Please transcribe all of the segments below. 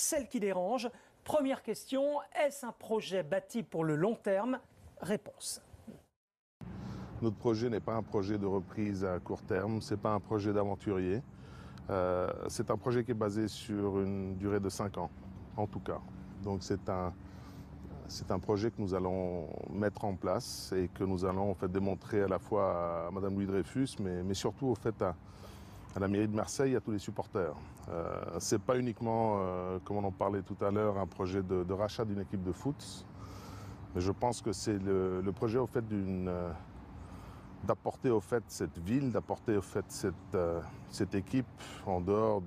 celle qui dérange. Première question, est-ce un projet bâti pour le long terme? Réponse. Notre projet n'est pas un projet de reprise à court terme, ce n'est pas un projet d'aventurier. C'est un projet qui est basé sur une durée de 5 ans, en tout cas. Donc c'est un projet que nous allons mettre en place et que nous allons en fait démontrer à la fois à Madame Louis Dreyfus, mais surtout au fait à la mairie de Marseille, à tous les supporters. C'est pas uniquement, comme on en parlait tout à l'heure, un projet de rachat d'une équipe de foot, mais je pense que c'est le projet au fait d'apporter au fait cette ville, d'apporter au fait cette équipe en dehors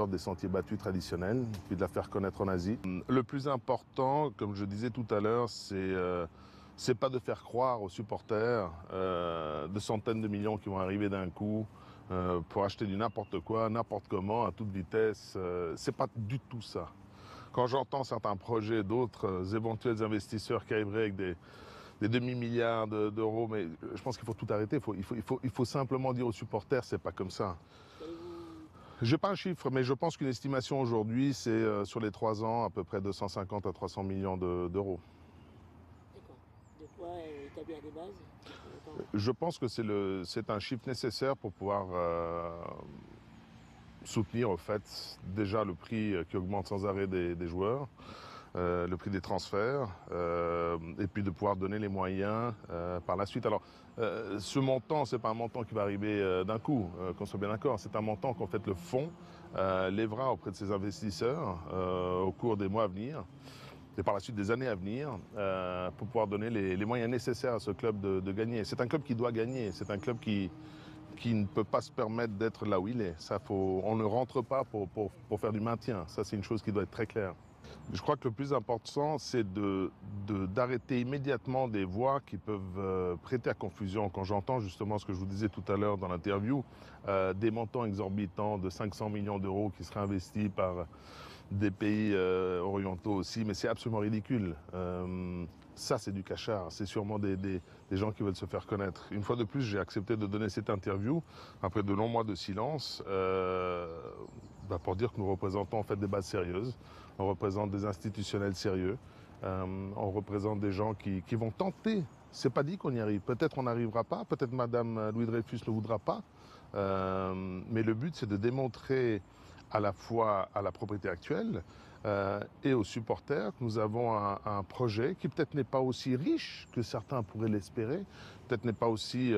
des sentiers battus traditionnels, puis de la faire connaître en Asie. Le plus important, comme je disais tout à l'heure, c'est pas de faire croire aux supporters de centaines de millions qui vont arriver d'un coup pour acheter du n'importe quoi, n'importe comment, à toute vitesse. C'est pas du tout ça. Quand j'entends certains projets d'autres éventuels investisseurs qui arriveraient avec des demi-milliards d'euros, mais je pense qu'il faut tout arrêter. Il faut simplement dire aux supporters, c'est pas comme ça. J'ai pas un chiffre, mais je pense qu'une estimation aujourd'hui, c'est sur les 3 ans, à peu près 250 à 300 millions d'euros. D'accord. De quoi établir des bases? Je pense que c'est un chiffre nécessaire pour pouvoir soutenir, au fait, déjà le prix qui augmente sans arrêt des joueurs, le prix des transferts, et puis de pouvoir donner les moyens par la suite. Alors, ce montant, c'est pas un montant qui va arriver d'un coup, qu'on soit bien d'accord. C'est un montant qu'en fait le fonds lèvera auprès de ses investisseurs au cours des mois à venir et par la suite des années à venir pour pouvoir donner les moyens nécessaires à ce club de gagner. C'est un club qui doit gagner, c'est un club qui ne peut pas se permettre d'être là où il est. On ne rentre pas pour faire du maintien, ça c'est une chose qui doit être très claire. Je crois que le plus important, c'est d'arrêter immédiatement des voix qui peuvent prêter à confusion. Quand j'entends justement ce que je vous disais tout à l'heure dans l'interview, des montants exorbitants de 500 millions d'euros qui seraient investis par des pays orientaux aussi, mais c'est absolument ridicule. Ça, c'est du cachard. C'est sûrement des gens qui veulent se faire connaître. Une fois de plus, j'ai accepté de donner cette interview après de longs mois de silence pour dire que nous représentons en fait des bases sérieuses. On représente des institutionnels sérieux. On représente des gens qui vont tenter. C'est pas dit qu'on y arrive. Peut-être on n'arrivera pas. Peut-être Madame Louis Dreyfus ne voudra pas. Mais le but, c'est de démontrer à la fois à la propriété actuelle et aux supporters que nous avons un projet qui peut-être n'est pas aussi riche que certains pourraient l'espérer, peut-être n'est pas aussi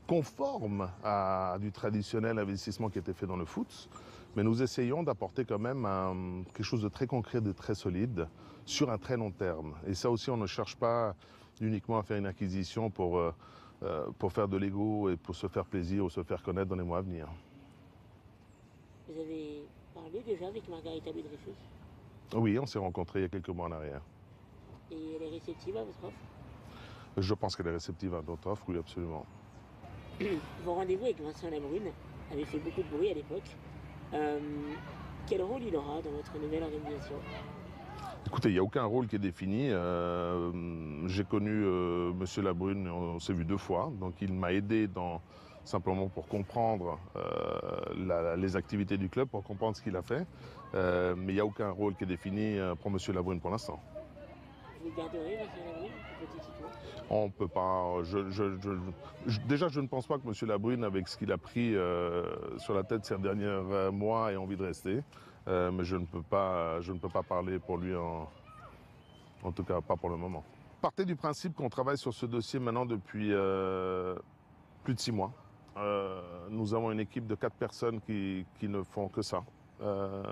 conforme à du traditionnel investissement qui était fait dans le foot, mais nous essayons d'apporter quand même quelque chose de très concret, de très solide, sur un très long terme. Et ça aussi, on ne cherche pas uniquement à faire une acquisition pour faire de l'ego et pour se faire plaisir ou se faire connaître dans les mois à venir. Vous avez parlé déjà avec Margarita Dreyfus? Oui, on s'est rencontrés il y a quelques mois en arrière. Et elle est réceptive à votre offre? Je pense qu'elle est réceptive à notre offre, oui, absolument. Vos rendez-vous avec Vincent Labrune avaient fait beaucoup de bruit à l'époque. Quel rôle il aura dans votre nouvelle organisation? Écoutez, il n'y a aucun rôle qui est défini. J'ai connu M. Labrune, on s'est vu 2 fois, donc il m'a aidé simplement pour comprendre les activités du club, pour comprendre ce qu'il a fait. Mais il n'y a aucun rôle qui est défini pour M. Labrune pour l'instant. Vous garderez Vincent Labrune, petit Tito? On peut pas. Déjà, je ne pense pas que M. Labrune, avec ce qu'il a pris sur la tête ces derniers mois, ait envie de rester. Mais je ne peux pas parler pour lui, en tout cas pas pour le moment. Partez du principe qu'on travaille sur ce dossier maintenant depuis plus de 6 mois. Nous avons une équipe de 4 personnes qui ne font que ça.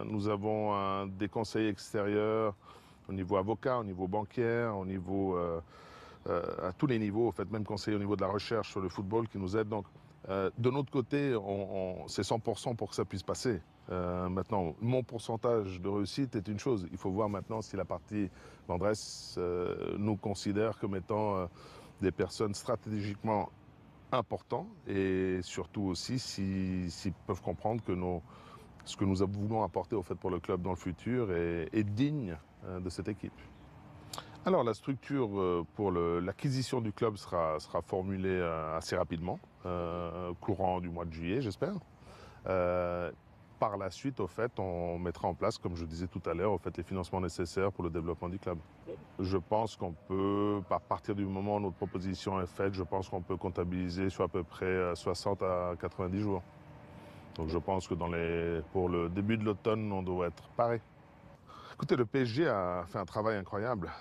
Nous avons des conseillers extérieurs au niveau avocat, au niveau bancaire, au niveau à tous les niveaux, en fait, même conseiller au niveau de la recherche sur le football qui nous aide. Donc, de notre côté, c'est 100% pour que ça puisse passer. Maintenant, mon pourcentage de réussite est une chose. Il faut voir maintenant si la partie Vendresse nous considère comme étant des personnes stratégiquement importantes et surtout aussi s'ils peuvent comprendre que ce que nous voulons apporter au fait pour le club dans le futur est digne de cette équipe. Alors la structure pour l'acquisition du club sera formulée assez rapidement, courant du mois de juillet j'espère. par la suite, au fait, on mettra en place, comme je disais tout à l'heure, au fait, les financements nécessaires pour le développement du club. Je pense qu'on peut, à partir du moment où notre proposition est faite, je pense qu'on peut comptabiliser sur à peu près 60 à 90 jours. Donc je pense que pour le début de l'automne, on doit être pareil. Écoutez, le PSG a fait un travail incroyable.